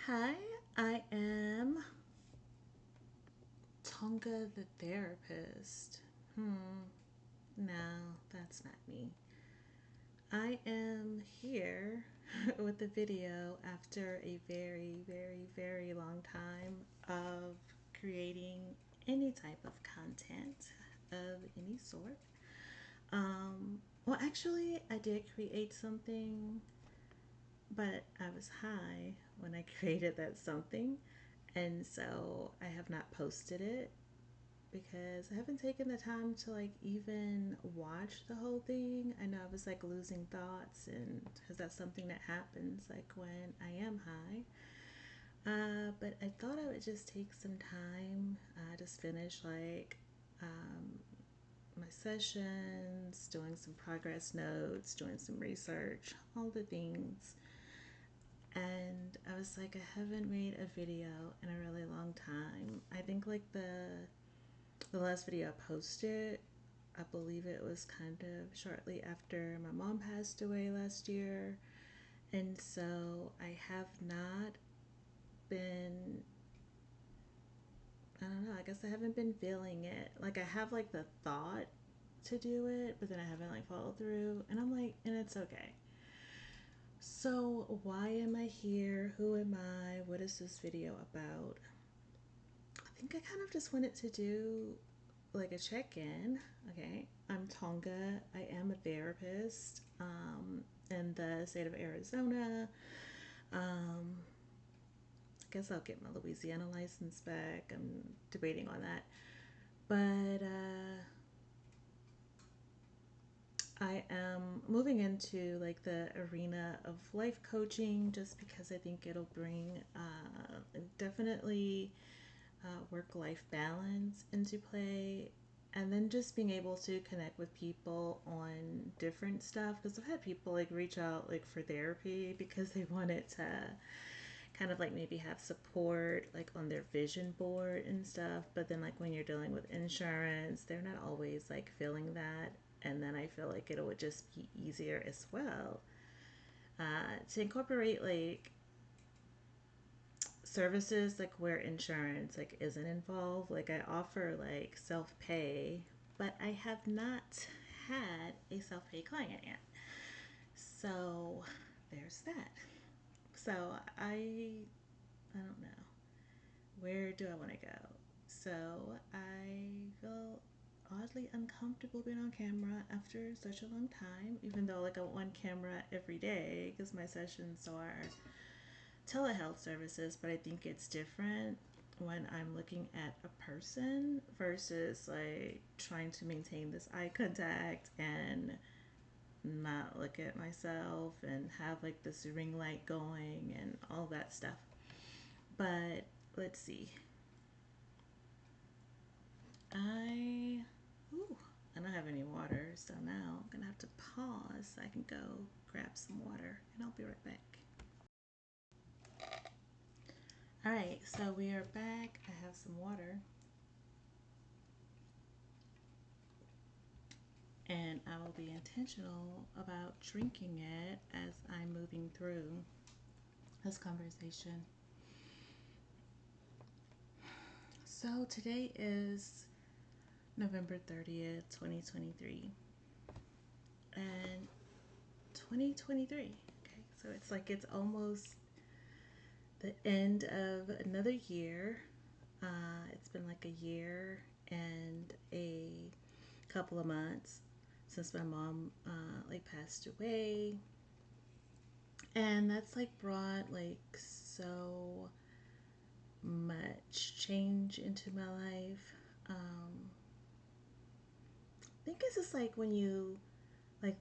Hi, I am Tonga the therapist. No, that's not me. I am here with a video after a very, very, very long time of creating any type of content of any sort. Well, actually, I did create something, but I was high when I created that something. And so I have not posted it because I haven't taken the time to like even watch the whole thing. I know I was like losing thoughts, and because that's something that happens like when I am high. But I thought I would just take some time, just finish like um, my sessions, doing some progress notes, doing some research, all the things. And I was like, I haven't made a video in a really long time. I think like the last video I posted, I believe it was kind of shortly after my mom passed away last year. And so I have not been, I don't know, I guess I haven't been feeling it. Like I have like the thought to do it, but then I haven't like followed through. And I'm like, and it's okay. So why am I here? Who am I? What is this video about? I think I kind of just wanted to do like a check-in. Okay, I'm Tonga. I am a therapist in the state of Arizona. um, I guess I'll get my Louisiana license back. I'm debating on that, but I am moving into like the arena of life coaching just because I think it'll bring definitely work-life balance into play, and then just being able to connect with people on different stuff, because I've had people like reach out like for therapy because they wanted to kind of like maybe have support like on their vision board and stuff, but then like when you're dealing with insurance, they're not always like feeling that. And then I feel like it would just be easier as well to incorporate like services like where insurance like isn't involved. Like I offer like self-pay, but I have not had a self-pay client yet. So there's that. So I don't know, where do I want to go? So I feel oddly uncomfortable being on camera after such a long time, even though like I'm on camera every day because my sessions are telehealth services, but I think it's different when I'm looking at a person versus like trying to maintain this eye contact and not look at myself and have like this ring light going and all that stuff. But let's see. I ooh, I don't have any water, so now I'm gonna have to pause so I can go grab some water, and I'll be right back. All right, so we are back. I have some water, and I will be intentional about drinking it as I'm moving through this conversation. So today is November 30th, 2023. And 2023, okay, so it's like it's almost the end of another year. It's been like a year and a couple of months since my mom like passed away, and that's like brought like so much change into my life. Um, I think it's just like when like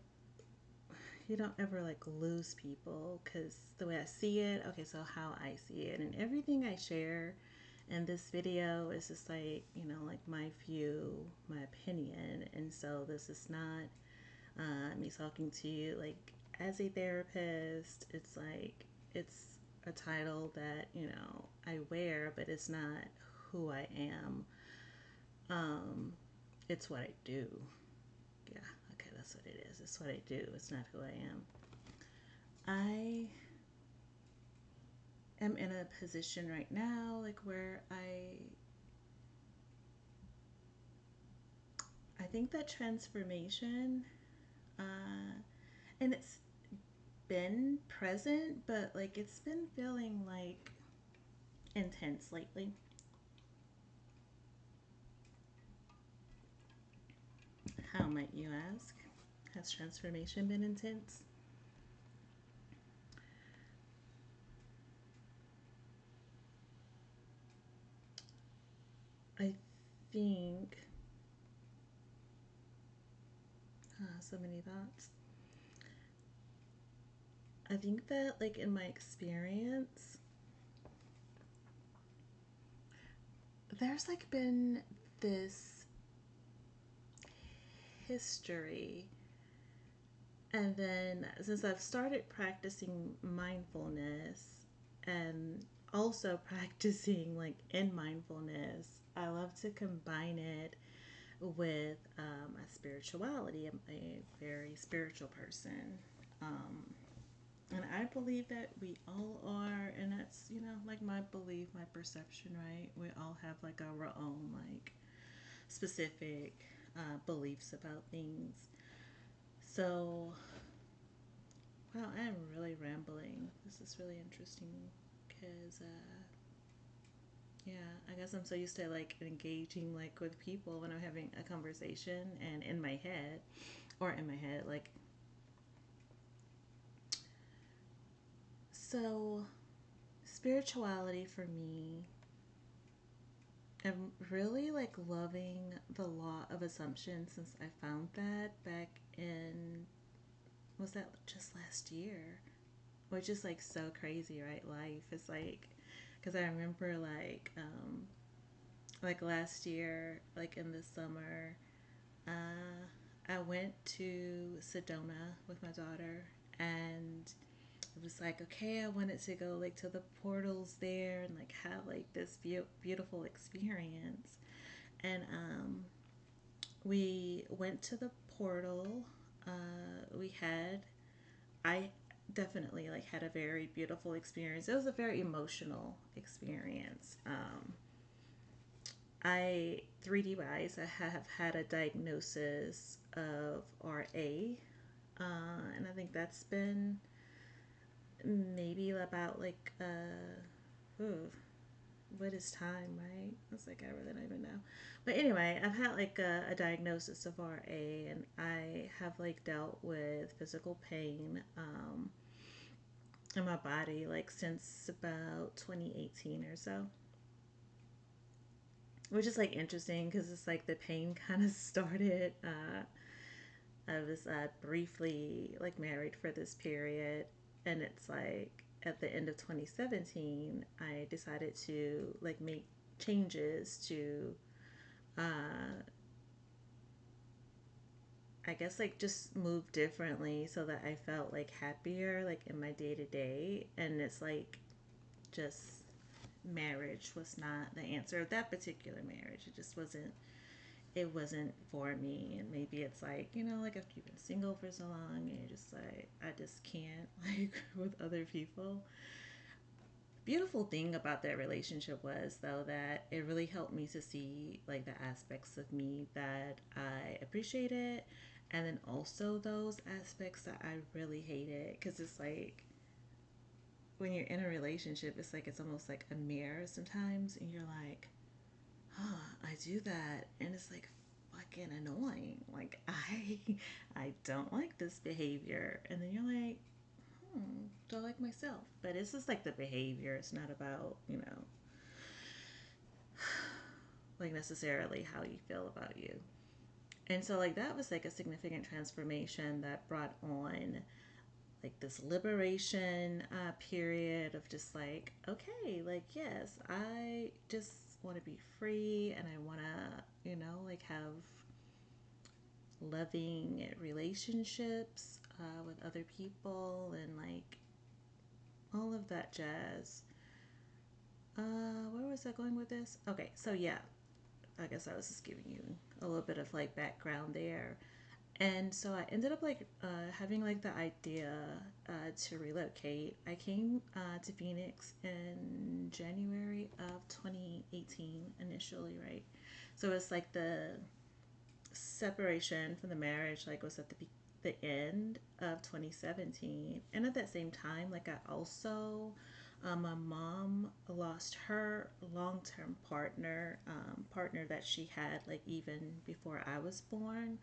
you don't ever like lose people, because the way I see it, okay, so how I see it and everything I share in this video is just like, like my view, my opinion. And so this is not me talking to you like as a therapist. It's like it's a title that I wear, but it's not who I am. um it's what I do. Yeah, okay, that's what it is. It's what I do. It's not who I am. I am am in a position right now, like where I think that transformation, uh, and it's been present, but like it's been feeling like intense lately. How might you ask? Has transformation been intense? I think, so many thoughts. I think that, like, in my experience, there's like been this history. And then, since I've started practicing mindfulness and also practicing like in mindfulness, I love to combine it with my spirituality. I'm a very spiritual person. Um, and I believe that we all are, and that's, like my belief, my perception, right? We all have like our own, like, specific beliefs about things. So, wow, I am really rambling. This is really interesting because, yeah, I guess I'm so used to like engaging like with people when I'm having a conversation, and in my head, like, so spirituality for me, I'm really like loving the law of assumption since I found that back in, was that just last year? Which is like so crazy, right? Life is like, because I remember like last year, like in the summer, I went to Sedona with my daughter, and it was like, okay, I wanted to go like to the portals there and like have like this beautiful experience. And we went to the portal. We had, I definitely like had a very beautiful experience. It was a very emotional experience. I 3D wise, I have had a diagnosis of RA, and I think that's been maybe about like ooh, what is time, right? It's like I really don't even know. But anyway, I've had like a diagnosis of RA, and I have like dealt with physical pain in my body like since about 2018 or so. Which is like interesting because it's like the pain kind of started. I was briefly like married for this period, and it's like at the end of 2017, I decided to like make changes to, uh, I guess, like just move differently so that I felt like happier, like in my day to day. And it's like just marriage was not the answer of that particular marriage. It just wasn't, it wasn't for me. And maybe it's like, like after you've been single for so long and you're just like, I just can't like with other people. Beautiful thing about that relationship was though that it really helped me to see like the aspects of me that I appreciated, and then also those aspects that I really hated, because it's like when you're in a relationship, it's like it's almost like a mirror sometimes, and you're like, I do that, and it's like fucking annoying. Like I don't like this behavior, and then you're like, do I like myself? But it's just like the behavior. It's not about like necessarily how you feel about you. And so like that was like a significant transformation that brought on like this liberation period of just like, okay, like yes, I just want to be free, and I want to like have loving relationships with other people, and like all of that jazz. Where was I going with this? Okay, so yeah, I guess I was just giving you a little bit of like background there. And so I ended up like having like the idea to relocate. I came to Phoenix in January of 2018 initially, right? So it's like the separation from the marriage like was at the end of 2017, and at that same time, like I also my mom lost her long-term partner that she had like even before I was born.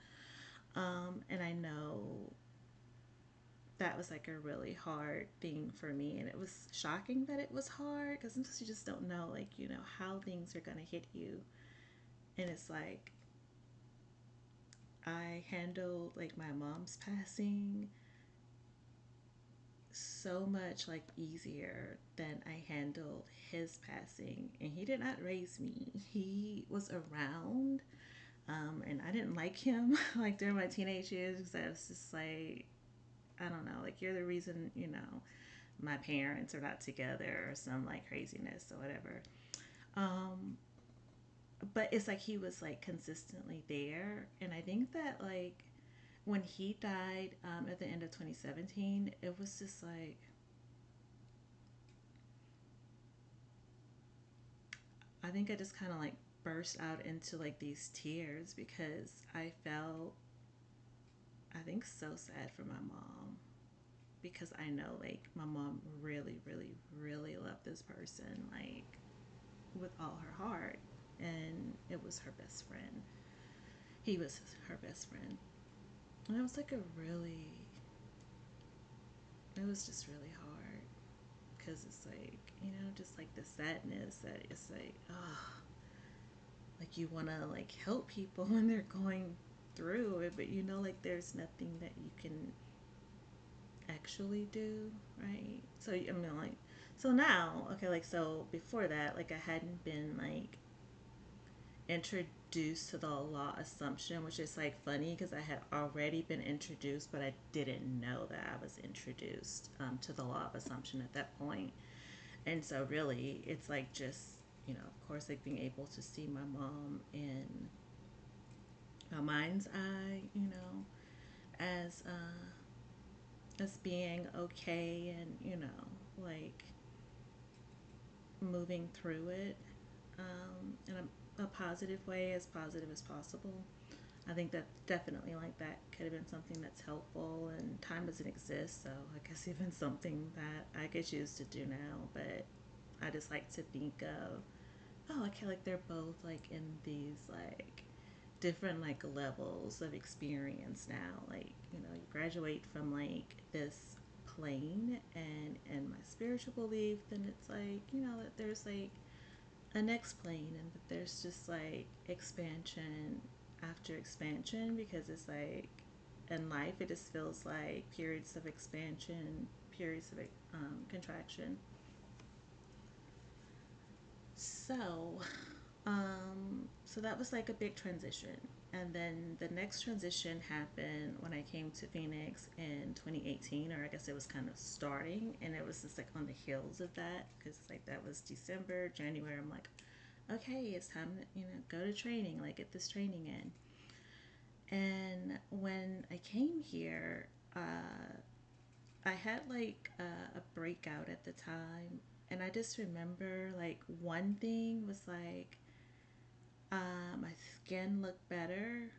And I know that was like a really hard thing for me, and it was shocking that it was hard because sometimes you just don't know, like, you know, how things are gonna hit you. And it's like I handled like my mom's passing so much like easier than I handled his passing. And he did not raise me. He was around, and I didn't like him like during my teenage years because I was just like, I don't know, like you're the reason, you know, my parents are not together or some like craziness or whatever. Um, but it's like he was like consistently there, and I think that like when he died at the end of 2017, it was just like I think I just kind of like burst out into like these tears because I felt, I think, so sad for my mom because I know like my mom really, really, really loved this person like with all her heart, and it was her best friend. He was her best friend, and it was like a really, it was just really hard because it's like, you know, just like the sadness that it's like you want to like help people when they're going through it, but you know, like there's nothing that you can actually do, right? So I mean, like, so now, okay, like so before that, like I hadn't been like introduced to the law assumption, which is like funny because I had already been introduced, but I didn't know that I was introduced to the law of assumption at that point. And so really, it's like just, you know, of course, like being able to see my mom in a mind's eye, you know, as being okay, and you know, like moving through it in a positive way, as positive as possible. I think that definitely like that could have been something that's helpful, and time doesn't exist, so I guess even something that I could choose to do now. But I just like to think of, oh, okay, like they're both like in these like different like levels of experience now. Like, you know, you graduate from like this plane and my spiritual belief, then it's like, you know, that there's like a next plane, and that there's just like expansion after expansion, because it's like in life it just feels like periods of expansion, periods of contraction. So so that was like a big transition. And then the next transition happened when I came to Phoenix in 2018, or I guess it was kind of starting, and it was just like on the heels of that, because it's like that was December, January. I'm like, okay, it's time to, you know, go to training, like get this training in. And when I came here, I had like a breakout at the time, and I just remember like one thing was like my skin looked better.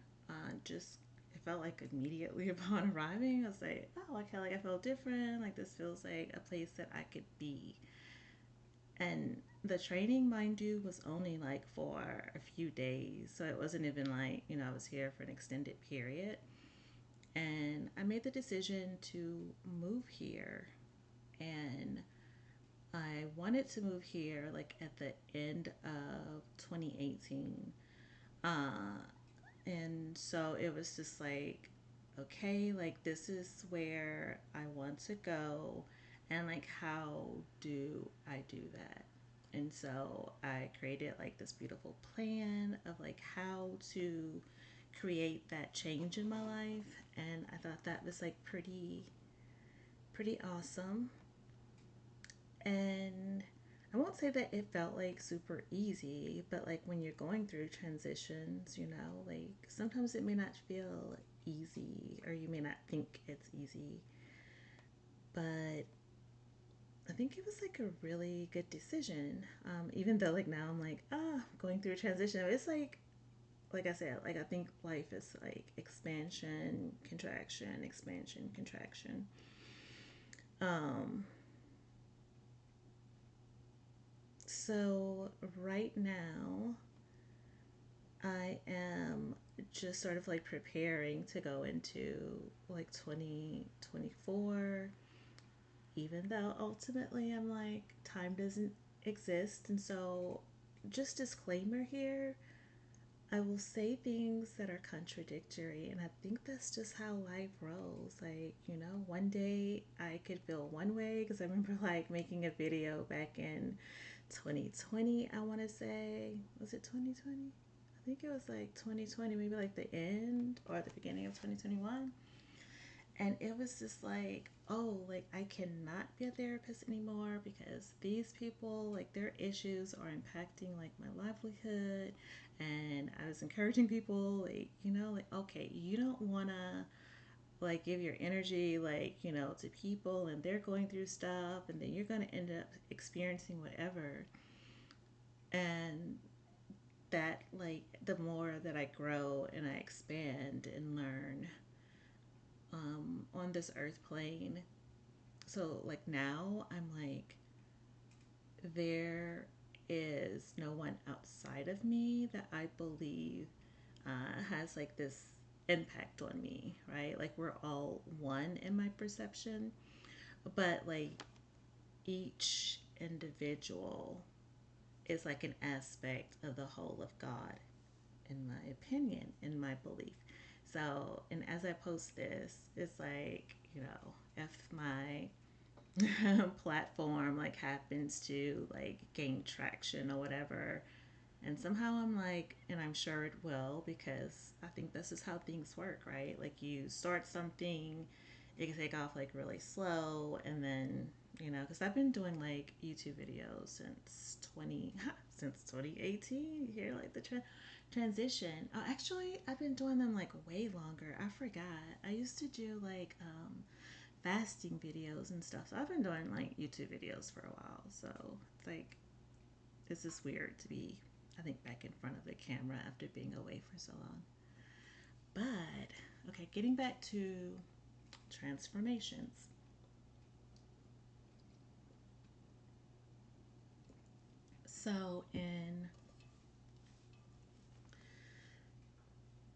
Just it felt like immediately upon arriving, I was like, oh, okay, like I felt different. Like this feels like a place that I could be. And the training, mind you, was only like for a few days, so it wasn't even like, you know, I was here for an extended period. And I made the decision to move here, and I wanted to move here like at the end of 2018. Uh, And so it was just like, okay, like this is where I want to go. And like, how do I do that? And so I created like this beautiful plan of like how to create that change in my life. And I thought that was like pretty awesome. And I won't say that it felt like super easy, but like when you're going through transitions, you know, like sometimes it may not feel easy, or you may not think it's easy, but I think it was like a really good decision. Even though like now I'm like, going through a transition. It's like I said, like I think life is like expansion, contraction, expansion, contraction. Um, so right now I am just sort of like preparing to go into like 2024, even though ultimately I'm like, time doesn't exist. And so, just disclaimer here, I will say things that are contradictory, and I think that's just how life rolls. Like, one day I could feel one way because I remember like making a video back in 2020, I want to say. Was it 2020? I think it was like 2020, maybe like the end or the beginning of 2021. And it was just like, oh, like I cannot be a therapist anymore because these people, like their issues are impacting like my livelihood. And I was encouraging people, like, like, okay, you don't want to like give your energy, like, to people and they're going through stuff and then you're going to end up experiencing whatever. And that, like, the more that I grow and I expand and learn on this earth plane. So, like, now I'm like, there is no one outside of me that I believe has like this impact on me, right? Like, we're all one in my perception, but like each individual is like an aspect of the whole of God, in my opinion, in my belief. So, and as I post this, it's like, if my platform like happens to like gain traction or whatever, and somehow I'm like, and I'm sure it will, because I think this is how things work, right? Like, you start something, it can take off like really slow, and then, because I've been doing like YouTube videos since 2018. You hear like the transition. Oh, actually, I've been doing them like way longer. I forgot. I used to do like fasting videos and stuff. So I've been doing like YouTube videos for a while. So it's like, this is weird to be, I think, back in front of the camera after being away for so long. But, okay, getting back to transformations. So in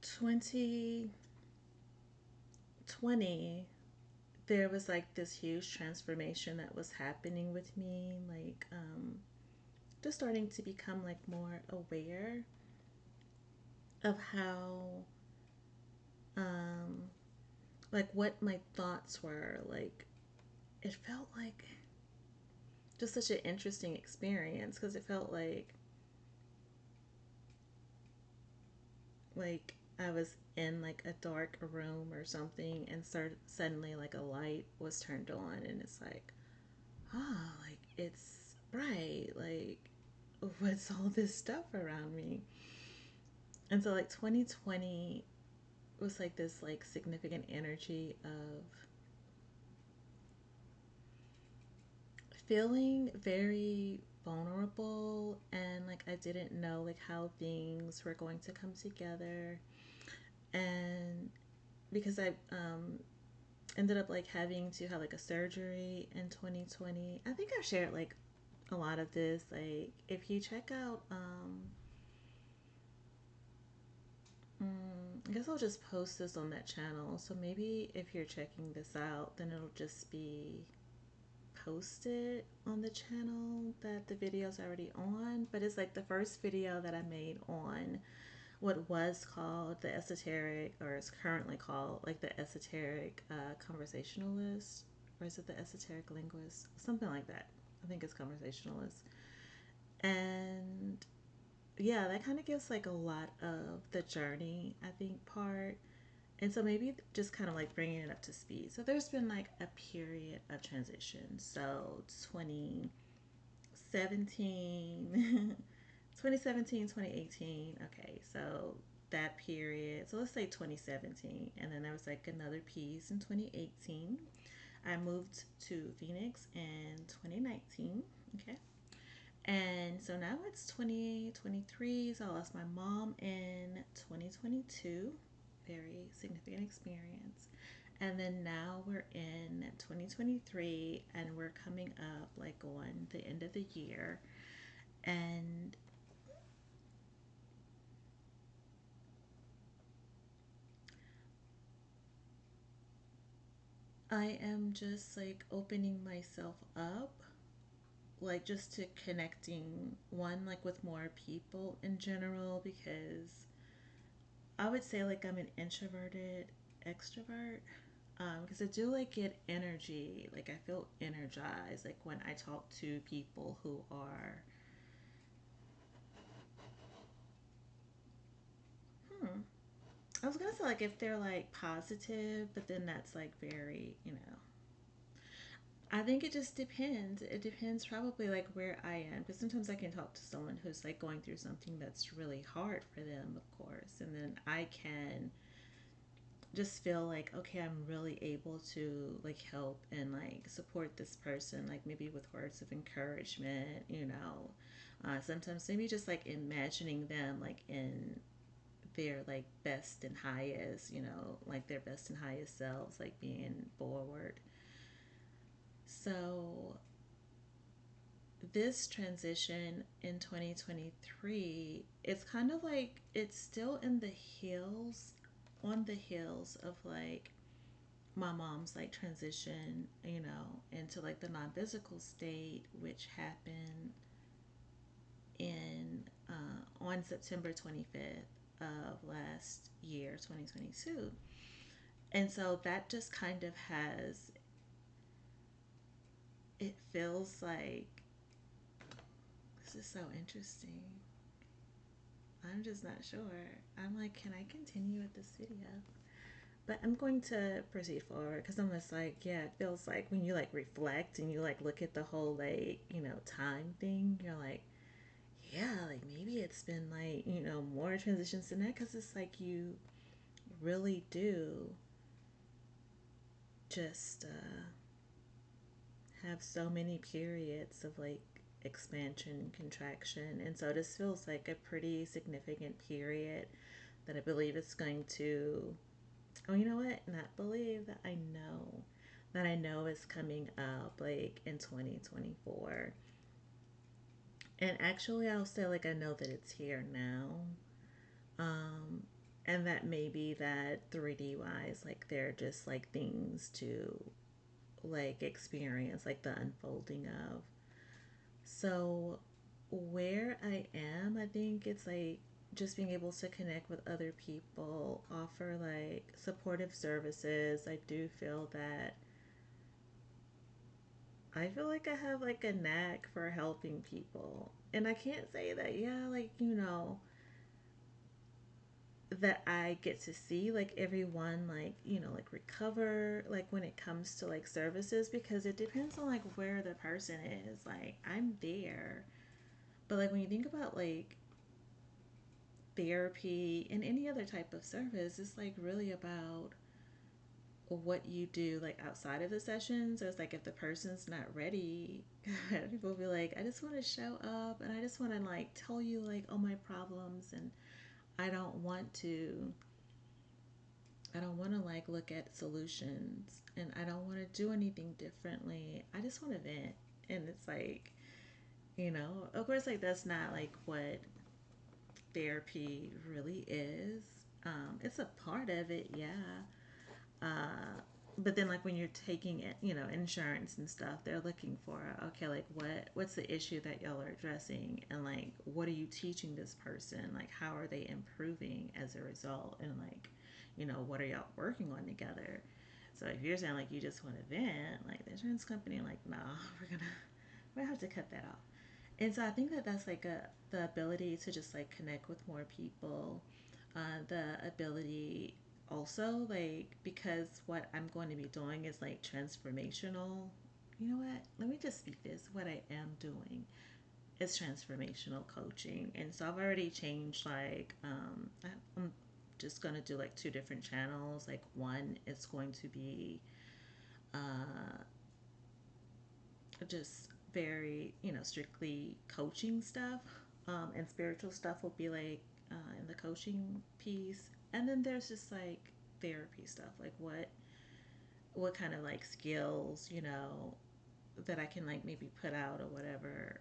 2020, there was like this huge transformation that was happening with me. Like, just starting to become like more aware of how, um, like what my thoughts were. Like, it felt like just such an interesting experience because it felt like I was in like a dark room or something, and suddenly like a light was turned on, and it's like, like it's bright. Like, what's all this stuff around me? And so like 2020 was like this like significant energy of feeling very vulnerable, and like I didn't know like how things were going to come together. And because I ended up like having to have like a surgery in 2020. I think I've shared like a lot of this. Like, if you check out I guess I'll just post this on that channel. So maybe if you're checking this out, then it'll just be posted on the channel that the video's already on. But it's like the first video that I made on what was called the esoteric, or is currently called like the esoteric conversationalist, or is it the esoteric linguist? Something like that. I think it's conversationalist. And yeah, that kind of gives like a lot of the journey, I think, part. And so maybe just kind of like bringing it up to speed. So there's been like a period of transition. So 2017, 2017, 2018. Okay, so that period. So let's say 2017. And then there was like another piece in 2018. I moved to Phoenix in 2019. Okay. And so now it's 2023. So I lost my mom in 2022. Very significant experience. And then now we're in 2023 and we're coming up like on the end of the year. And I am just like opening myself up, like just to connecting one, like with more people in general, because I would say like I'm an introverted extrovert. Because I do like get energy, like I feel energized, like when I talk to people who are, hmm, I was gonna say like if they're like positive, but then that's like very, I think it just depends. It depends probably like where I am, because sometimes I can talk to someone who's like going through something that's really hard for them, of course, and then I can just feel like okay, I'm really able to like help and like support this person, like maybe with words of encouragement, sometimes maybe just like imagining them like in their like best and highest, like their best and highest selves, like being forward. So this transition in 2023, it's kind of like it's still in the hills, on the hills of like my mom's like transition, into like the non-physical state, which happened in on September 25th of last year, 2022. And so that just kind of has, it feels like, this is so interesting. I'm just not sure. I'm like, can I continue with this video? But I'm going to proceed forward because I'm just like, yeah, it feels like when you like reflect and you like look at the whole like, time thing, you're like, yeah, like maybe it's been like, more transitions than that because it's like you really do just have so many periods of like expansion and contraction. And so this feels like a pretty significant period that I believe is going to, oh, you know what? Not believe that I know is coming up like in 2024. And actually, I'll say like I know that it's here now. Um, and that maybe that 3D wise, like they're just like things to like experience, like the unfolding of. So, where I am, I think it's like just being able to connect with other people, offer like supportive services. I do feel that I feel like I have like a knack for helping people. And I can't say that, yeah, like, that I get to see like everyone like, like recover like when it comes to like services, because it depends on like where the person is. Like I'm there. But like when you think about like therapy and any other type of service, it's like really about what you do like outside of the sessions. Or it's like if the person's not ready, people be like, I just want to show up and I just want to like tell you like all my problems, and I don't want to I don't want to like look at solutions, and I don't want to do anything differently. I just want to vent. And it's like, of course like that's not like what therapy really is. It's a part of it, yeah. Uh, but then like when you're taking it, insurance and stuff, they're looking for okay, like what's the issue that y'all are addressing, and like what are you teaching this person? Like how are they improving as a result? And like, what are y'all working on together? So if you're saying like you just want to vent, like the insurance company, like nah, we're gonna have to cut that off. And so I think that that's like the ability to just like connect with more people, the ability also like because what I'm going to be doing is like transformational. You know what? Let me just speak this. What I am doing it's transformational coaching. And so I've already changed, I'm just going to do like two different channels. Like one is going to be uh, just very, strictly coaching stuff. And spiritual stuff will be like in the coaching piece. And then there's just like therapy stuff, like what kind of like skills, that I can like maybe put out or whatever.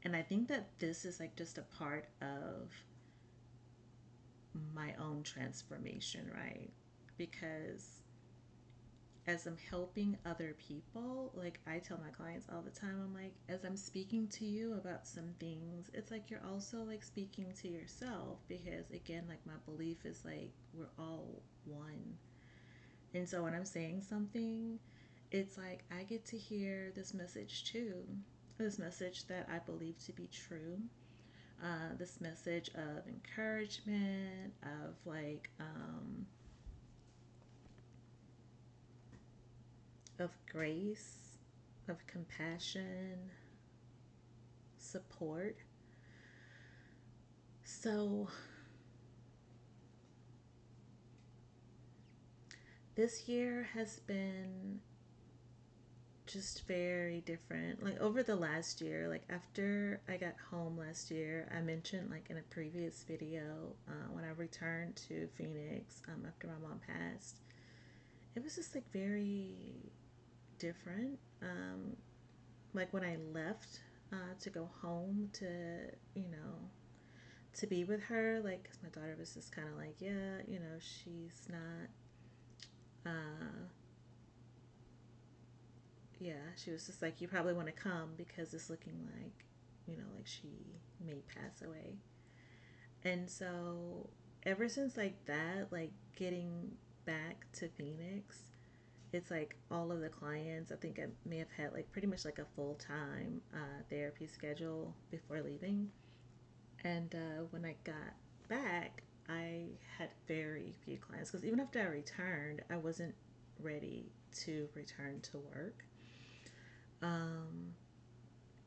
And I think that this is like just a part of my own transformation, right? Because as I'm helping other people, like I tell my clients all the time, I'm like, as I'm speaking to you about some things, it's like you're also like speaking to yourself because, again, like my belief is like we're all one. And so when I'm saying something, it's like I get to hear this message too. This message that I believe to be true. This message of encouragement, of of grace, of compassion, support. So this year has been just very different. Like over the last year, like after I got home last year, I mentioned like in a previous video when I returned to Phoenix after my mom passed, it was just like very different. Like when I left to go home to, you know, to be with her, like, cause my daughter was just kind of like, yeah, she's not, uh, yeah, she was just like, you probably want to come because it's looking like, like she may pass away. And so ever since like that, like getting back to Phoenix, it's like all of the clients, I think I may have had like pretty much like a full time therapy schedule before leaving. And when I got back, I had very few clients because even after I returned, I wasn't ready to return to work. Um,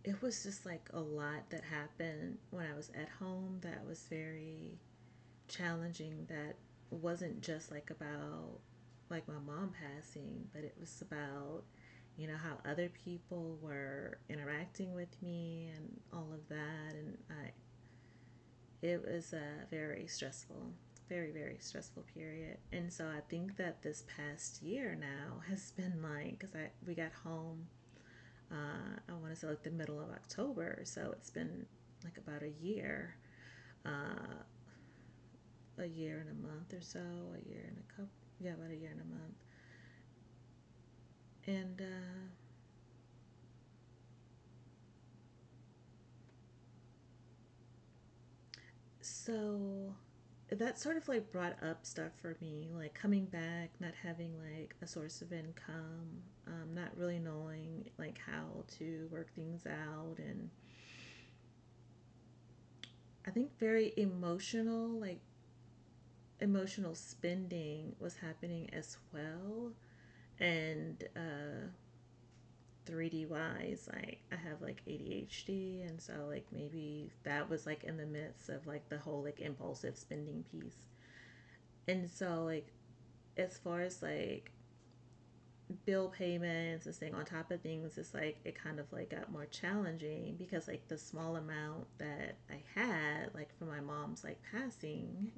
it was just like a lot that happened when I was at home that was very challenging. That wasn't just like about like my mom passing, but it was about how other people were interacting with me and all of that. And it was a very stressful, very, very stressful period. And so I think that this past year now has been like, because we got home, I want to say like the middle of October. So it's been like about a year and a month or so, a year and a couple, yeah, about a year and a month. And so that sort of like brought up stuff for me, like coming back, not having like a source of income, not really knowing like how to work things out, and I think very emotional, like emotional spending was happening as well. And 3D wise, like I have like ADHD, and so like maybe that was like in the midst of like the whole like impulsive spending piece. And so like as far as like bill payments and staying on top of things, it's like it kind of like got more challenging because like the small amount that I had like for my mom's like passing,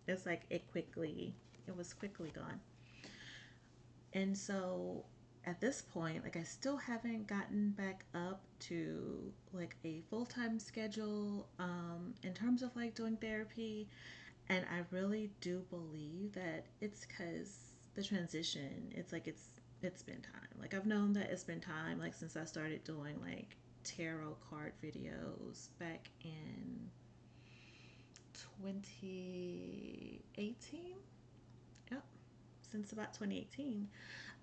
it's like it was quickly gone. And so at this point, like I still haven't gotten back up to like a full-time schedule in terms of like doing therapy. And I really do believe that it's because the transition, it's been time. Like I've known that it's been time like since I started doing like tarot card videos back in 2018. Yep, since about 2018.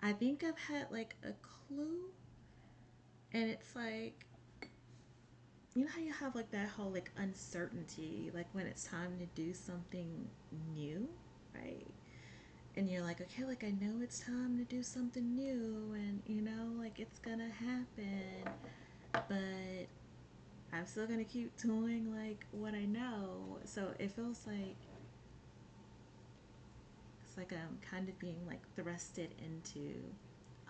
I think I've had like a clue, and it's like, how you have like that whole like uncertainty, like when it's time to do something new, right? And you're like, okay, like I know it's time to do something new, and like it's gonna happen, but I'm still gonna keep doing like what I know. So it feels like it's like I'm kind of being like thrusted into,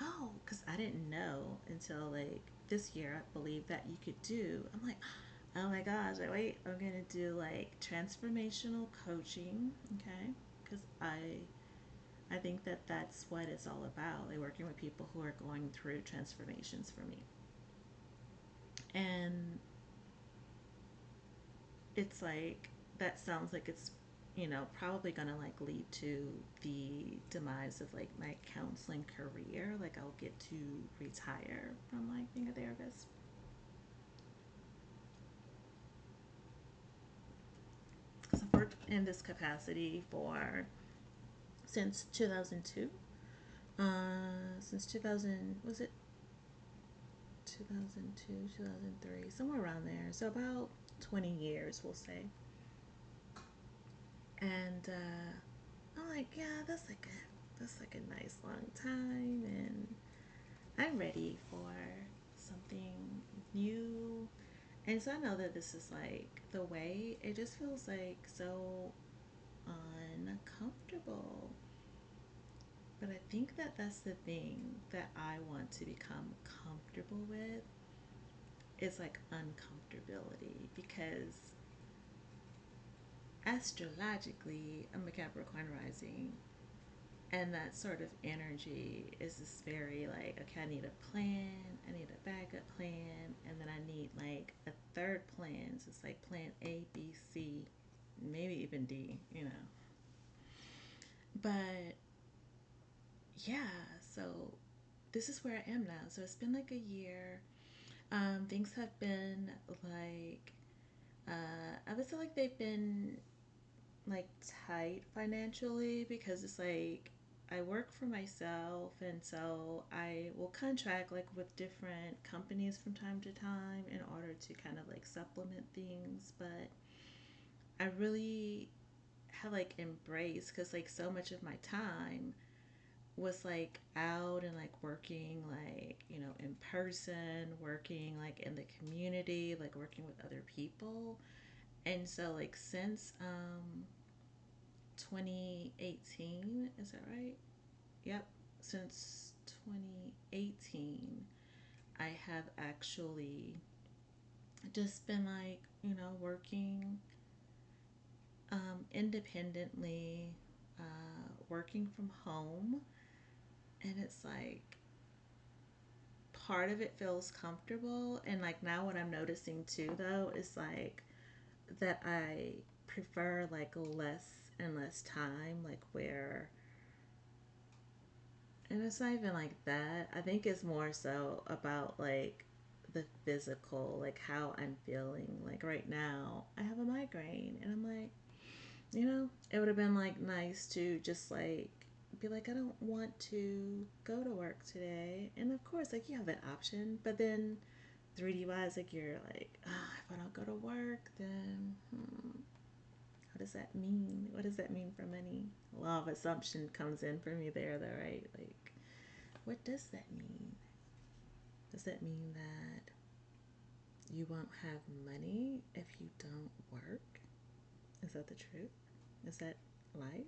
oh, because I didn't know until like this year, I believe that you could do. I'm like, oh my gosh, like, wait, I'm gonna do like transformational coaching, okay? Because I think that that's what it's all about, like working with people who are going through transformations for me. And it's like that sounds like it's probably gonna like lead to the demise of like my counseling career. Like I'll get to retire from like being a therapist because I've worked in this capacity for since 2002. Since 2000, was it 2002, 2003, somewhere around there. So about 20 years, we'll say. And I'm like, yeah, that's like a nice long time, and I'm ready for something new. And so I know that this is like the way. It just feels like so uncomfortable. But I think that that's the thing that I want to become comfortable with is like uncomfortability because astrologically I'm a Capricorn rising, and that sort of energy is just very like, okay, I need a plan, I need a backup plan, and then I need like a third plan. So it's like plan A, B, C, maybe even D, you know. But yeah, so this is where I am now. So it's been like a year. Things have been like, I would say like they've been like tight financially because it's like I work for myself, and so I will contract like with different companies from time to time in order to kind of like supplement things. But I really have like embraced because like so much of my time was like out and like working like in person, working like in the community, like working with other people. And so like since 2018. Is that right? Yep. Since 2018, I have actually just been like, working independently, working from home. And it's like part of it feels comfortable. And like now, what I'm noticing too, though, is like that I prefer like less and less time, like where and it's not even like that. I think it's more so about like the physical, like how I'm feeling. Like right now, I have a migraine, and I'm like, it would have been like nice to just like be like, I don't want to go to work today. And of course, like you have that option, but then 3D wise, like you're like, if I don't go to work, then what does that mean? What does that mean for money? Law of assumption comes in for me there, though, right? Like, what does that mean? Does that mean that you won't have money if you don't work? Is that the truth? Is that life?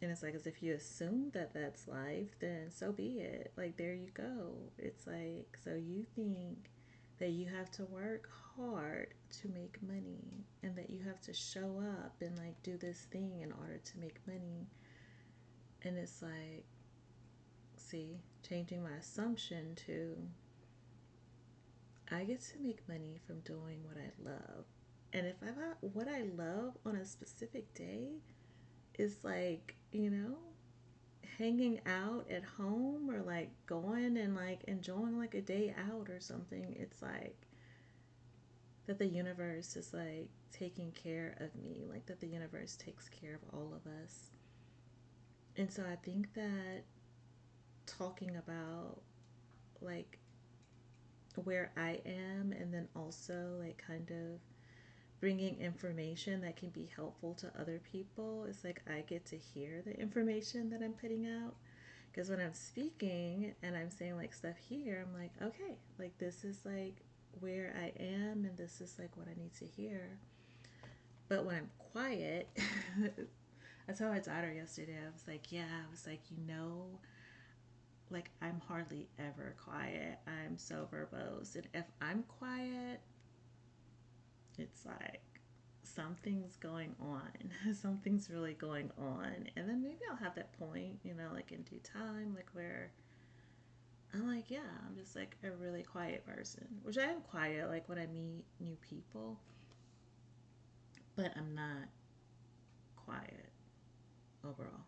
And it's like, as if you assume that that's life, then so be it. Like, there you go. It's like, so you think that you have to work hard to make money and that you have to show up and like do this thing in order to make money. And it's like, see, changing my assumption to I get to make money from doing what I love. And if I got what I love on a specific day is like, hanging out at home or like going and like enjoying like a day out or something, it's like that the universe is like taking care of me, like that the universe takes care of all of us. And so I think that talking about like where I am and then also like kind of bringing information that can be helpful to other people. It's like I get to hear the information that I'm putting out. Because when I'm speaking and I'm saying like stuff here, I'm like, okay, like this is like where I am and this is like what I need to hear. But when I'm quiet, I told my daughter yesterday, I was like, yeah, I was like, like I'm hardly ever quiet. I'm so verbose. And if I'm quiet, it's like something's going on. Something's really going on. And then maybe I'll have that point, like in due time, like where I'm like, yeah, I'm just like a really quiet person, which I am quiet, like when I meet new people, but I'm not quiet overall.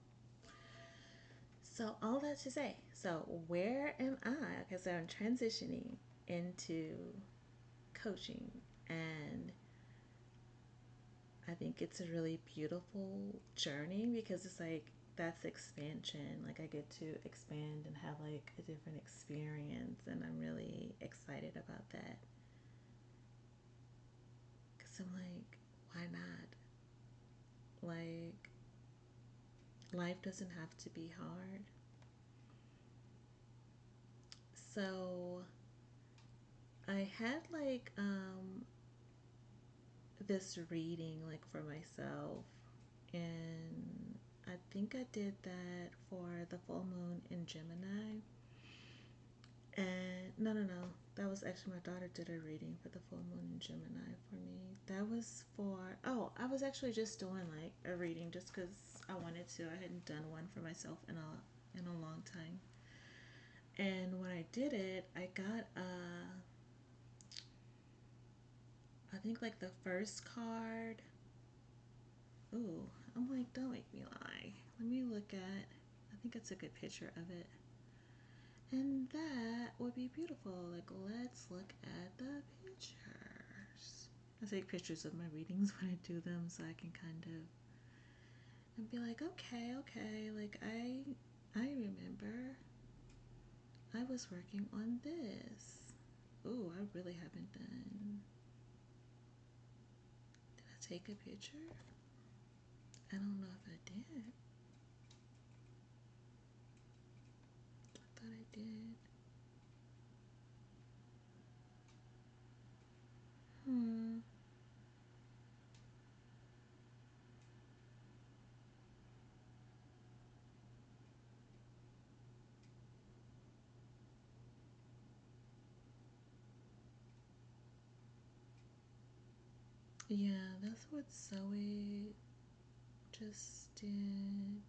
So, all that to say, so where am I? Because I'm transitioning into coaching, and I think it's a really beautiful journey because it's like that's expansion. Like, I get to expand and have like a different experience, and I'm really excited about that because I'm like, why not? Like, life doesn't have to be hard. So, I had like this reading like for myself, and I think I did that for the full moon in Gemini. And no, that was actually my daughter did a reading for the full moon in Gemini for me. That was for I was actually just doing like a reading just because I wanted to. I hadn't done one for myself in a long time. And when I did it, I got I think like the first card. Ooh, I'm like, don't make me lie. Let me look at. I think I took a picture of it. And that would be beautiful. Like, let's look at the pictures. I take pictures of my readings when I do them so I can kind of and be like, okay, okay, like I remember I was working on this. Ooh, I really haven't done. Did I take a picture? I don't know if I did. I thought I did. Hmm. Yeah, that's what Zoe just did.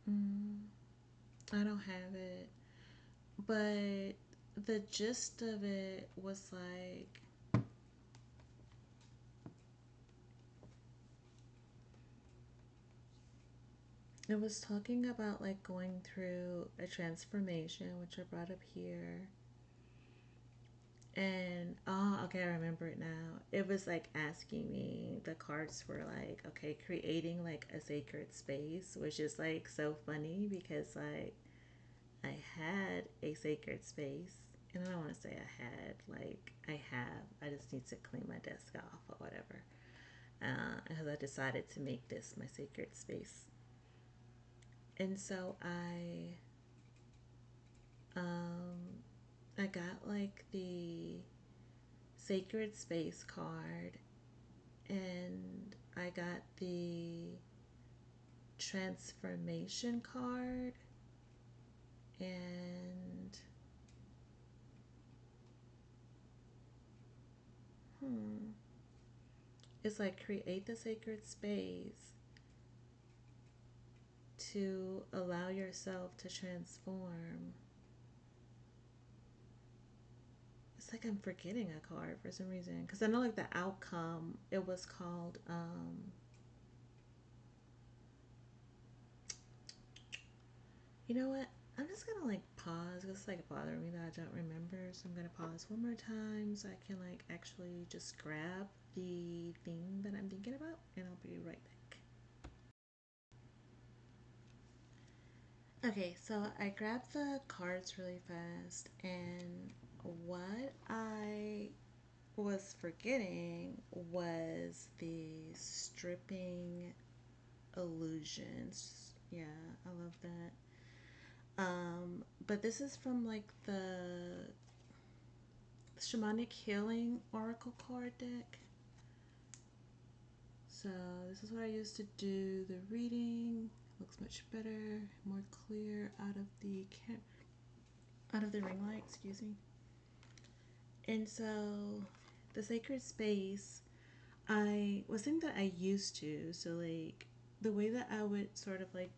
Mm, I don't have it. But the gist of it was like it was talking about like going through a transformation, which I brought up here. And oh, okay, I remember it now. It was like asking me, the cards were like, okay, creating like a sacred space, which is like so funny because like I had a sacred space. And I don't want to say I had, like, I have. I just need to clean my desk off or whatever. Because I decided to make this my sacred space. And so um, I got like the sacred space card, and I got the transformation card, and hmm, it's like create the sacred space to allow yourself to transform. It's like I'm forgetting a card for some reason because I know like the outcome it was called you know what, I'm just gonna like pause. It's like bothering me that I don't remember, so I'm gonna pause one more time so I can like actually just grab the thing that I'm thinking about, and I'll be right back. Okay, so I grabbed the cards really fast, and what I was forgetting was the stripping illusions. Yeah, I love that. But this is from like the Shamanic Healing Oracle card deck. So this is what I used to do the reading. Looks much better, more clear out of the ring light, excuse me. And so the sacred space, I was saying that I used to. So like the way that I would sort of like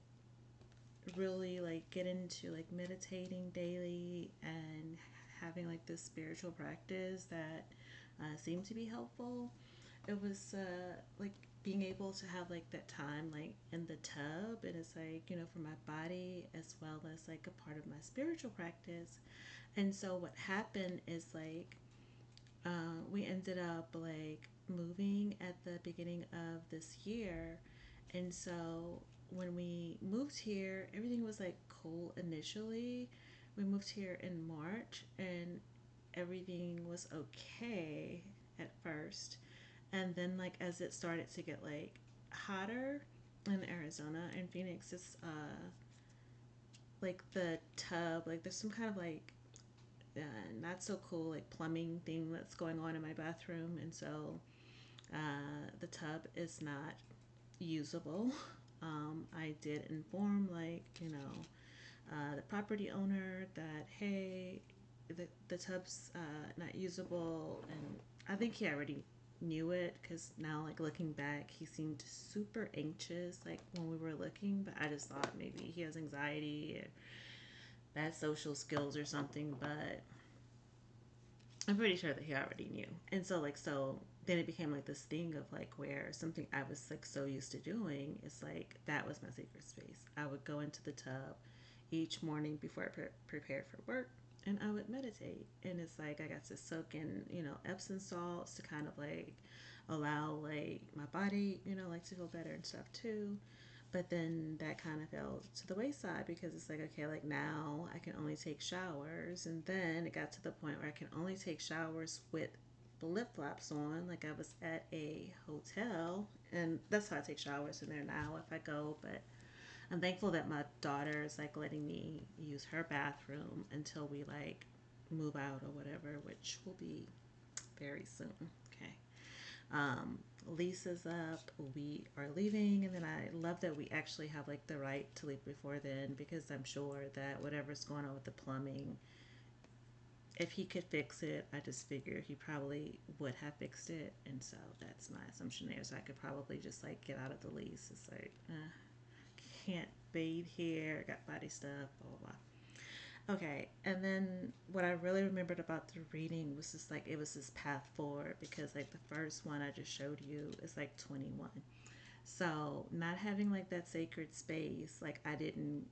really like get into like meditating daily and having like this spiritual practice that seemed to be helpful, it was like being able to have like that time like in the tub, and it's like, you know, for my body as well as like a part of my spiritual practice. And so what happened is like we ended up like moving at the beginning of this year. And so when we moved here, everything was like cool initially. We moved here in March and everything was okay at first. And then like as it started to get like hotter in Arizona and Phoenix, it's like the tub, like there's some kind of like not so cool like plumbing thing that's going on in my bathroom, and so the tub is not usable. I did inform like, you know, the property owner that hey, the tub's not usable, and I think he already knew it because now like looking back he seemed super anxious like when we were looking, but I just thought maybe he has anxiety or bad social skills or something, but I'm pretty sure that he already knew. And so like so then it became like this thing of like where something I was like so used to doing is like that was my sacred space. I would go into the tub each morning before I prepared for work, and I would meditate. And it's like I got to soak in, you know, Epsom salts to kind of like allow like my body, you know, like to feel better and stuff too. But then that kind of fell to the wayside because it's like, okay, like now I can only take showers. And then it got to the point where I can only take showers with flip flops on. Like I was at a hotel, and that's how I take showers in there now if I go. But I'm thankful that my daughter is like letting me use her bathroom until we like move out or whatever, which will be very soon. Okay. um, Lease is up, we are leaving, and then I love that we actually have like the right to leave before then because I'm sure that whatever's going on with the plumbing, if he could fix it, I just figure he probably would have fixed it, and so that's my assumption there. So I could probably just like get out of the lease. It's like can't bathe here, got body stuff, blah blah blah. Okay, and then what I really remembered about the reading was just like it was this path forward because like the first one I just showed you is like 21. So not having like that sacred space, like I didn't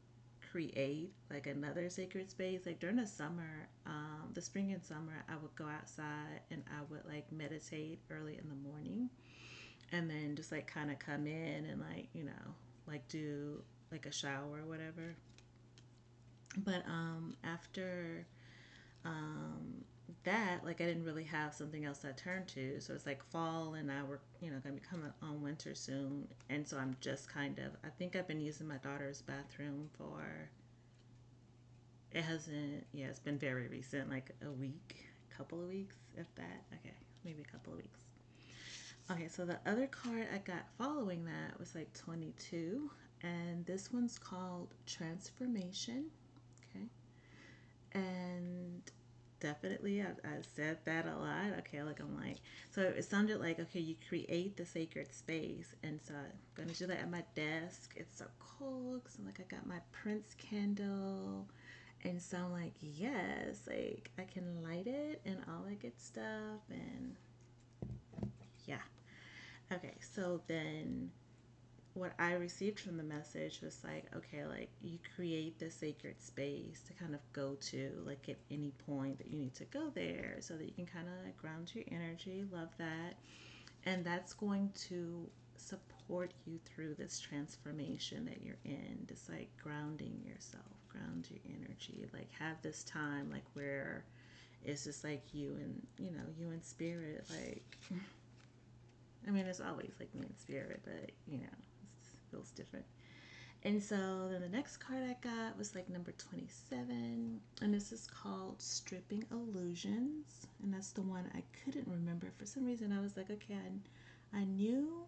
create like another sacred space. Like during the summer, the spring and summer, I would go outside and I would like meditate early in the morning, and then just like kind of come in and like, you know, like do like a shower or whatever. But after um, that, like I didn't really have something else to turn to. So it's like fall, and now we're, you know, gonna be coming on winter soon, and so I'm just kind of. I think I've been using my daughter's bathroom for. It hasn't. Yeah, it's been very recent, like a week, couple of weeks, if that. Okay, maybe a couple of weeks. Okay, so the other card I got following that was like 22, and this one's called Transformation. Okay, and definitely I said that a lot. Okay, like I'm like, so it sounded like, okay, you create the sacred space, and so I'm gonna do that at my desk. It's so cool because I'm like, I got my Prince candle, and so I'm like, yes, like I can light it and all that good stuff, and yeah. Okay, so then what I received from the message was like, okay, like you create the sacred space to kind of go to, like at any point that you need to go there so that you can kind of ground your energy. Love that. And that's going to support you through this transformation that you're in. Just like grounding yourself, ground your energy, like have this time like where it's just like you and, you know, you in spirit, like I mean, it's always like me in spirit, but you know, it feels different. And so then the next card I got was like number 27. And this is called Stripping Illusions. And that's the one I couldn't remember. For some reason, I was like, okay, I knew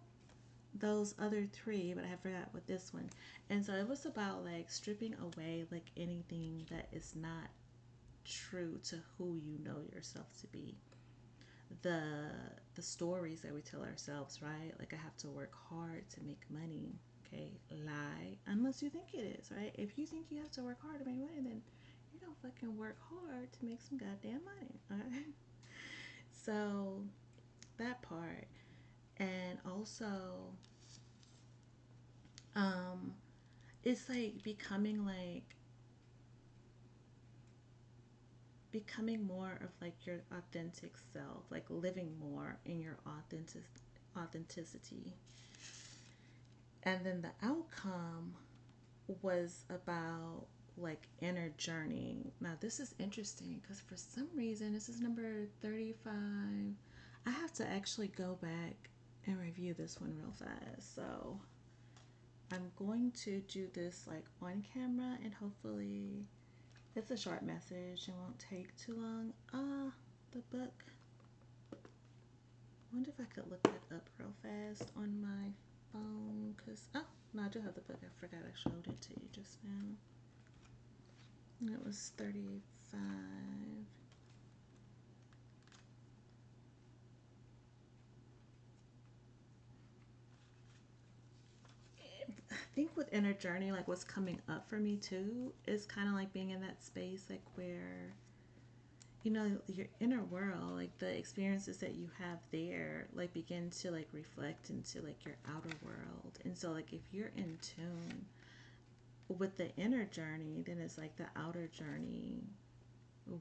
those other three, but I forgot what this one. And so it was about like stripping away like anything that is not true to who you know yourself to be. The the stories that we tell ourselves, right? Like I have to work hard to make money. Okay, lie unless you think it is, right? If you think you have to work hard to make money, then you don't fucking work hard to make some goddamn money. Okay, so that part, and also, um, it's like becoming more of like your authentic self, like living more in your authenticity. And then the outcome was about like inner journey. Now this is interesting because for some reason this is number 35. I have to actually go back and review this one real fast. So I'm going to do this like on camera and hopefully it's a short message. It won't take too long. The book. I wonder if I could look that up real fast on my phone. Cause no, I do have the book. I forgot I showed it to you just now. And it was 35. I think with inner journey, like what's coming up for me too is kind of like being in that space, like where your inner world, like the experiences that you have there, like begin to like reflect into like your outer world. And so like if you're in tune with the inner journey, then it's like the outer journey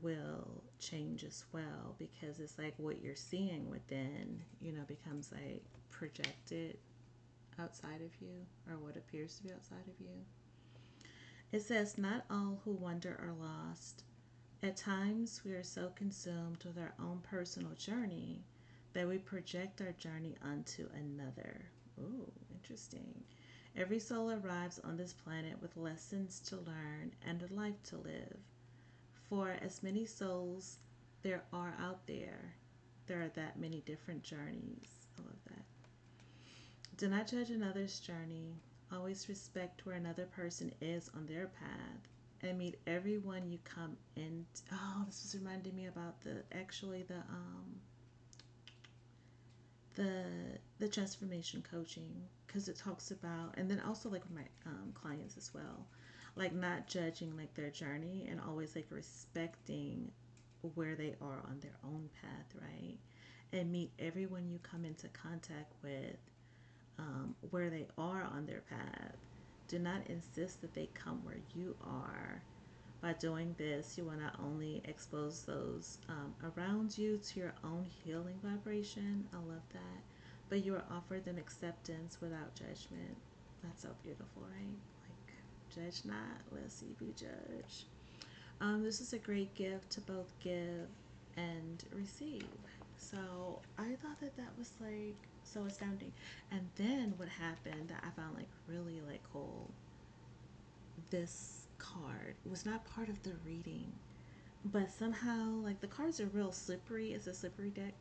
will change as well because it's like what you're seeing within, becomes like projected outside of you or what appears to be outside of you. It says, not all who wander are lost. At times, we are so consumed with our own personal journey that we project our journey onto another. Ooh, interesting. Every soul arrives on this planet with lessons to learn and a life to live. For as many souls there are out there, there are that many different journeys. I love that. Do not judge another's journey. Always respect where another person is on their path and meet everyone you come in. Oh, this was reminding me about the the transformation coaching because it talks about, and then also like with my clients as well, like not judging like their journey and always like respecting where they are on their own path, right? And meet everyone you come into contact with where they are on their path. Do not insist that they come where you are. By doing this, you will not only expose those around you to your own healing vibration. I love that. But you will offer them acceptance without judgment. That's so beautiful, right? Like, judge not, lest ye be judged. This is a great gift to both give and receive. So I thought that that was like so astounding. And then what happened that I found like really like cool, this card was not part of the reading, but somehow like the cards are real slippery. It's a slippery deck,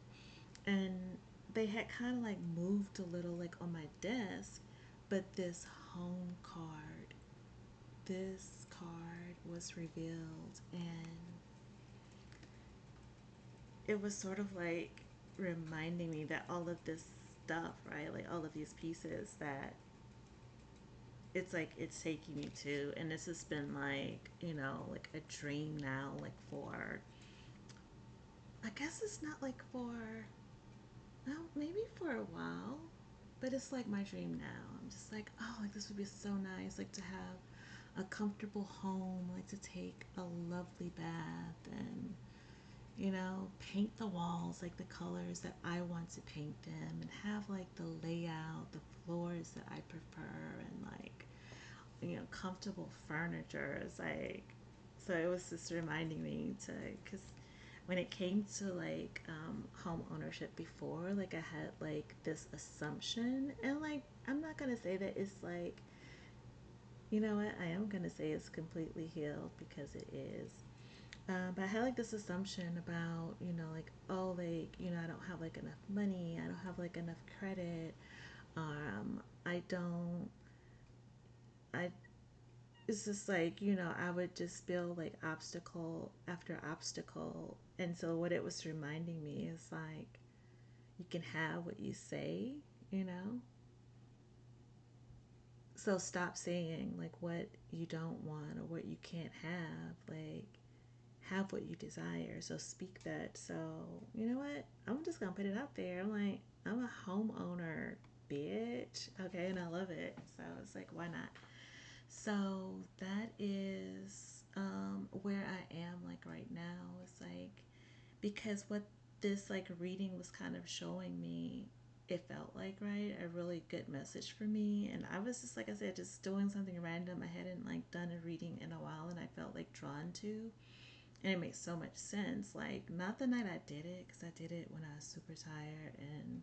and they had kind of like moved a little like on my desk. But this card was revealed, and it was sort of like reminding me that all of this stuff, right? Like all of these pieces that it's like it's taking me to, and this has been like, like a dream now, like for, I guess it's not like for, well, maybe for a while, but it's like my dream now. I'm just like, oh, like this would be so nice, like to have a comfortable home, like to take a lovely bath and paint the walls like the colors that I want to paint them and have like the layout, the floors that I prefer, and like, comfortable furniture. Is like, so it was just reminding me to, because when it came to like home ownership before, like I had like this assumption, and like, I'm not gonna say that it's like You know what? I am going to say it's completely healed because it is. But I had like this assumption about, like, oh, like, I don't have like enough money, I don't have like enough credit, I don't, I, it's just like, I would just feel like obstacle after obstacle. And so what it was reminding me is like, you can have what you say, you know? So stop saying like what you don't want or what you can't have. Like, have what you desire. So speak that. So, you know what? I'm just gonna put it out there. I'm like, I'm a homeowner, bitch. Okay, and I love it. So it's like, why not? So that is where I am like right now. It's like because what this like reading was kind of showing me, it felt like right a really good message for me, and I was just like I said, just doing something random. I hadn't like done a reading in a while, and I felt like drawn to, and it makes so much sense. Like, not the night I did it, because I did it when I was super tired and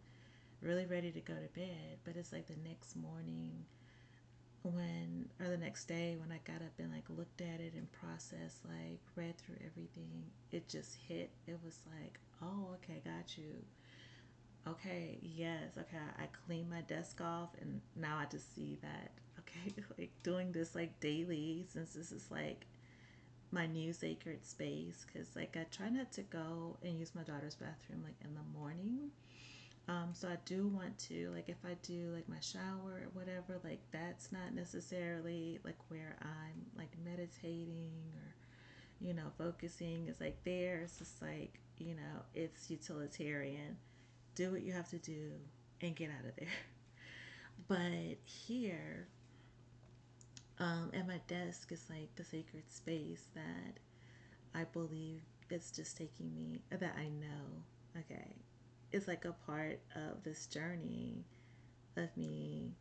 really ready to go to bed, but it's like the next morning or the next day when I got up and like looked at it and processed, like read through everything, it just hit. It was like, oh, okay, got you. Okay, yes, okay. I cleaned my desk off, and now I just see that. Okay, like doing this like daily, since this is like my new sacred space, because like I try not to go and use my daughter's bathroom like in the morning. So I do want to, like, if I do like my shower or whatever, like that's not necessarily like where I'm like meditating or focusing. Is like there. It's just like it's utilitarian. Do what you have to do and get out of there. But here, at my desk is like the sacred space that I believe it's just taking me, that I know, okay, it's like a part of this journey of me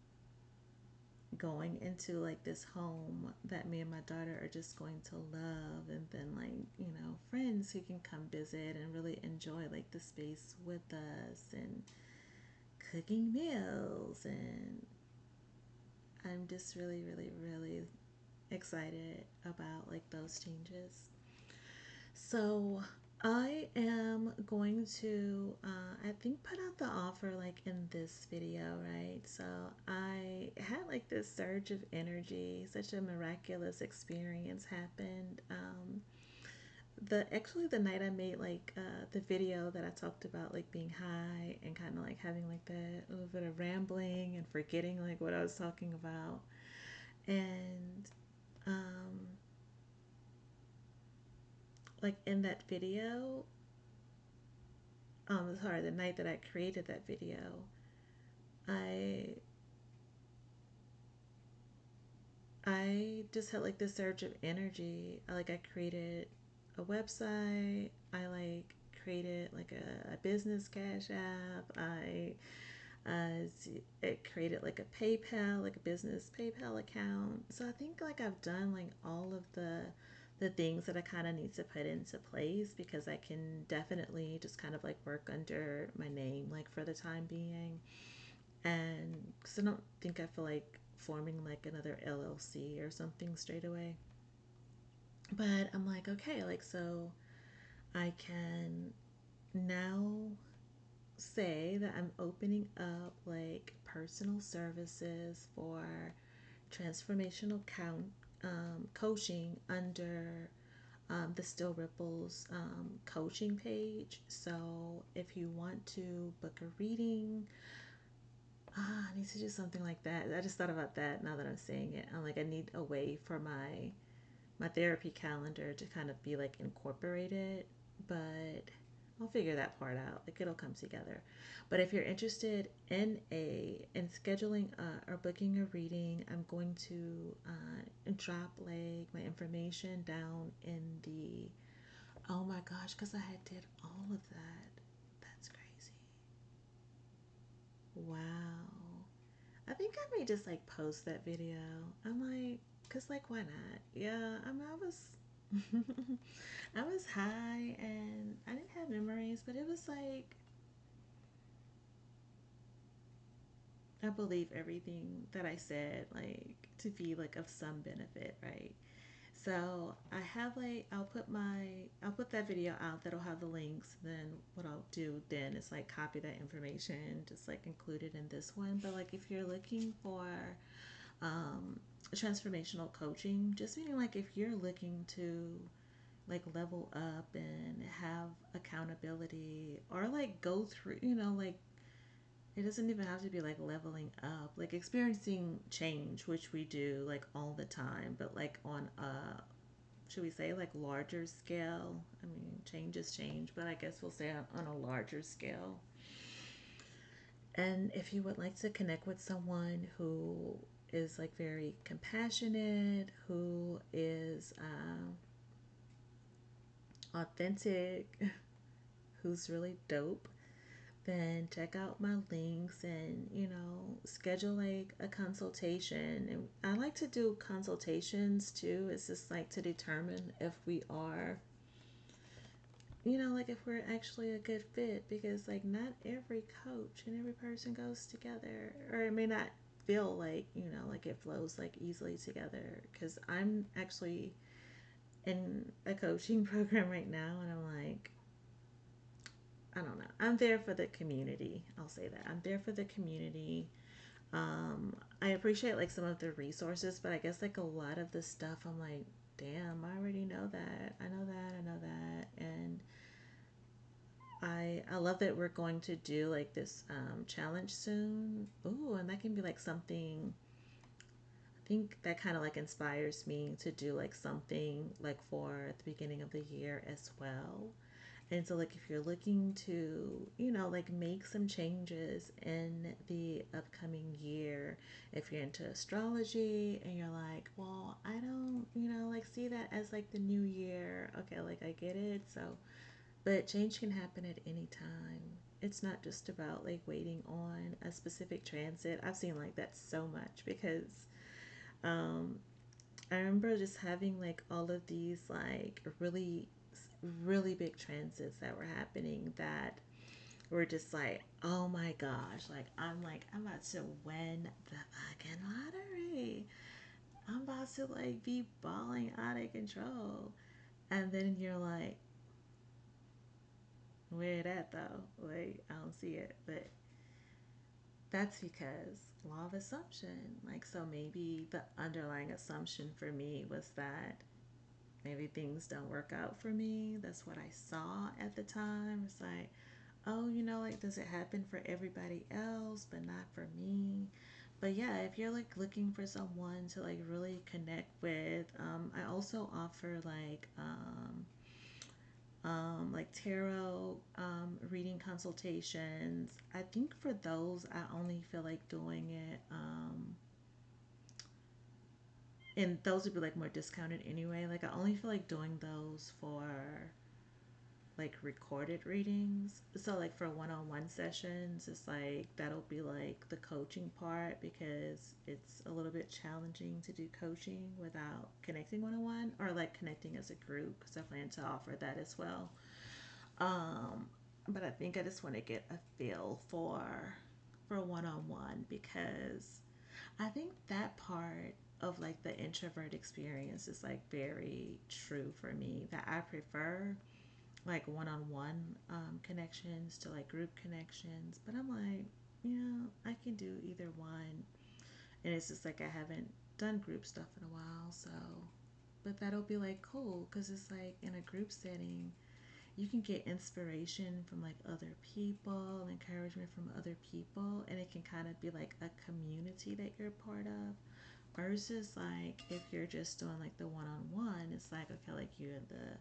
going into like this home that me and my daughter are just going to love, and then like friends who can come visit and really enjoy like the space with us, and cooking meals, and I'm just really really really excited about like those changes. So I am going to, I think, put out the offer like in this video, right? So I had like this surge of energy, such a miraculous experience happened. The night I made like the video that I talked about like being high and kind of like having like that little bit of rambling and forgetting like what I was talking about, and um, like in that video, sorry, the night that I created that video, I I just had like this surge of energy. I created a website. I like created like a business cash app. It created like a PayPal, like a business PayPal account. So I think like I've done like all of the things that I kind of need to put into place, because I can definitely just kind of like work under my name like for the time being. And because I don't think I feel like forming like another LLC or something straight away. But I'm like, okay, like, so I can now say that I'm opening up like personal services for transformational coaching under the Still Ripples coaching page. So if you want to book a reading, I need to do something like that. I just thought about that now that I'm saying it. I'm like, I need a way for my therapy calendar to kind of be like incorporated, but I'll figure that part out. Like, it'll come together. But if you're interested in scheduling or booking a reading, I'm going to drop like my information down in the, oh my gosh, because I had did all of that. That's crazy. Wow. I think I may just like post that video. I'm like, cause like why not? Yeah, I mean I was I was high and I didn't have memories, but it was like I believe everything that I said, like, to be like of some benefit, right? So I have like I'll put that video out that'll have the links. Then what I'll do then is like copy that information, just like include it in this one. But like if you're looking for um, transformational coaching, just meaning like if you're looking to like level up and have accountability or like go through, like it doesn't even have to be like leveling up, like experiencing change, which we do like all the time, but like on a, should we say like larger scale? I mean, change is change, but I guess we'll say on a larger scale. And if you would like to connect with someone who is like very compassionate, who is authentic, who's really dope, then check out my links and schedule like a consultation. And I like to do consultations too. It's just like to determine if we are, like if we're actually a good fit, because like not every coach and every person goes together, or it may not feel like like it flows like easily together, because I'm actually in a coaching program right now, and I'm like, I don't know. I'm there for the community. I'll say that. I'm there for the community. I appreciate like some of the resources, but I guess like a lot of the stuff I'm like, damn, I already know that. I know that. I know that. And I love that we're going to do like this challenge soon. Ooh, and that can be like something. I think that kind of like inspires me to do like something like for the beginning of the year as well. And so, like, if you're looking to, like make some changes in the upcoming year, if you're into astrology and you're like, well, I don't, like see that as like the new year. Okay, like I get it. So, but change can happen at any time. It's not just about like waiting on a specific transit. I've seen like that so much because um, I remember just having like all of these like really, really big transits that were happening that were just like, oh my gosh, like, I'm about to win the fucking lottery. I'm about to like be balling out of control. And then you're like, where that though? Like, I don't see it. But that's because law of assumption. Like, so maybe the underlying assumption for me was that maybe things don't work out for me. That's what I saw at the time. It's like, oh, like, does it happen for everybody else, but not for me? But yeah, if you're like looking for someone to like really connect with, I also offer like tarot reading consultations. I think for those, I only feel like doing it, and those would be like more discounted anyway. Like I only feel like doing those for like recorded readings. So like for one-on-one sessions, it's like that'll be like the coaching part, because it's a little bit challenging to do coaching without connecting one-on-one, or like connecting as a group, because I plan to offer that as well. Um, but I think I just want to get a feel for one-on-one, because I think that part of like the introvert experience is like very true for me, that I prefer like one-on-one connections to like group connections. But I'm like, I can do either one. And it's just like I haven't done group stuff in a while, so but that'll be like cool, because it's like in a group setting you can get inspiration from like other people, encouragement from other people, and it can kind of be like a community that you're part of. Versus like if you're just doing like the one-on-one, it's like, okay, like you're the,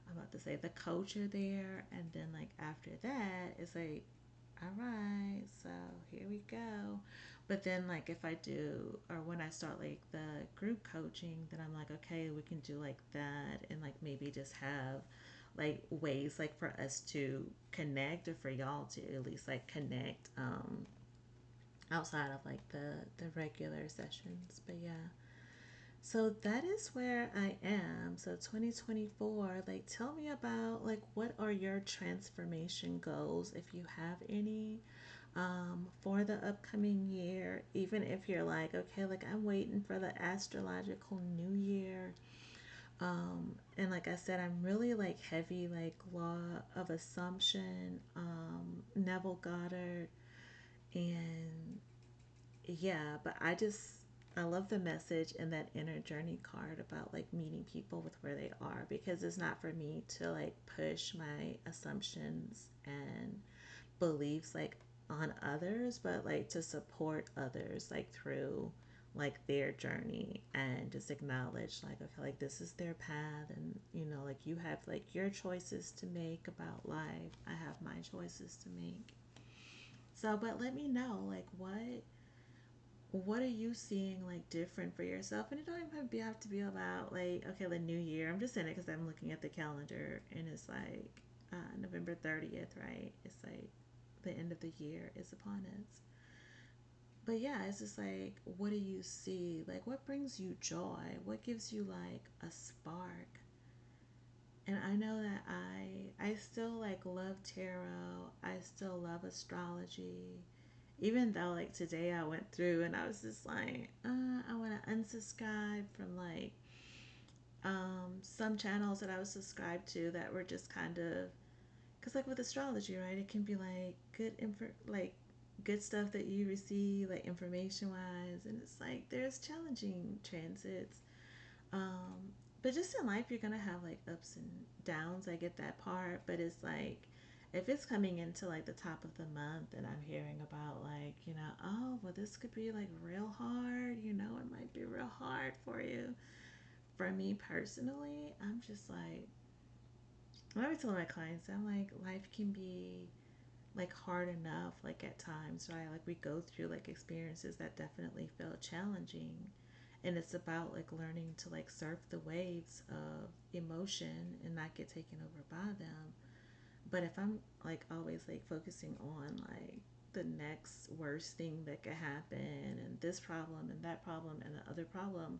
I'm about to say the coach are there, and then like after that, it's like, all right, so here we go. But then like if I do, or when I start like the group coaching, then I'm like, okay, we can do like that, and like maybe just have like ways like for us to connect, or for y'all to at least like connect outside of like the regular sessions. But yeah, so that is where I am. So 2024, like tell me about like what are your transformation goals if you have any. for the upcoming year, even if you're like, okay, like I'm waiting for the astrological new year. And like I said, I'm really like heavy, like law of assumption, Neville Goddard, and yeah, but I love the message in that inner journey card about like meeting people with where they are, because it's not for me to like push my assumptions and beliefs like on others, but like to support others like through like their journey, and just acknowledge like, okay, like this is their path, and you know, like you have like your choices to make about life, I have my choices to make. So but let me know like what are you seeing like different for yourself? And it don't even have to be about like, okay, the new year. I'm just saying it because I'm looking at the calendar and it's like November 30th, right? It's like the end of the year is upon us. But yeah, it's just like, what do you see? Like, what brings you joy? What gives you like a spark? And I know that I still like love tarot. I still love astrology. Even though like today I went through and I was just like, I want to unsubscribe from like some channels that I was subscribed to that were just kind of, because like with astrology, right? It can be like like good stuff that you receive like information wise, and it's like there's challenging transits. Um, but just in life, you're gonna have like ups and downs. I get that part, but it's like if it's coming into like the top of the month and I'm hearing about like, you know, oh well, this could be like real hard. You know, it might be real hard for you. For me personally, I'm just like, I always tell my clients, I'm like, life can be like hard enough like at times, right? Like we go through like experiences that definitely feel challenging, and it's about like learning to like surf the waves of emotion and not get taken over by them. But if I'm like always like focusing on like the next worst thing that could happen, and this problem and that problem and the other problem,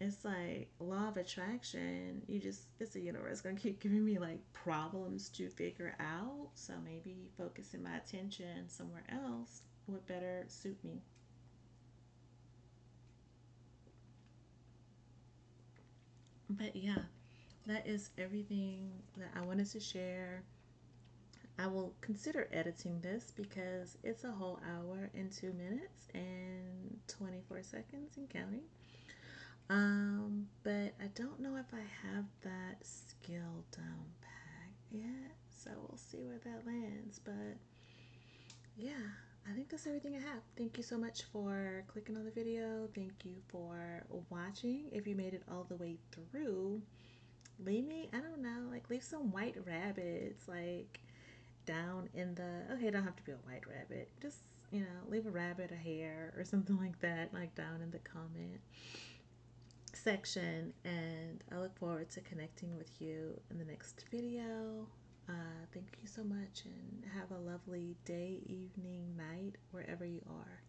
it's like law of attraction. You just, it's the universe gonna keep giving me like problems to figure out. So maybe focusing my attention somewhere else would better suit me. But yeah, that is everything that I wanted to share. I will consider editing this because it's a whole hour and 2 minutes and 24 seconds and counting. But I don't know if I have that skill down pat yet, so we'll see where that lands. But yeah, I think that's everything I have. Thank you so much for clicking on the video. Thank you for watching. If you made it all the way through, leave me, I don't know, like leave some white rabbits like down in the, okay, it don't have to be a white rabbit. Just, you know, leave a rabbit, a hare, or something like that, like down in the comment section, and I look forward to connecting with you in the next video. Thank you so much, and have a lovely day, evening, night, wherever you are.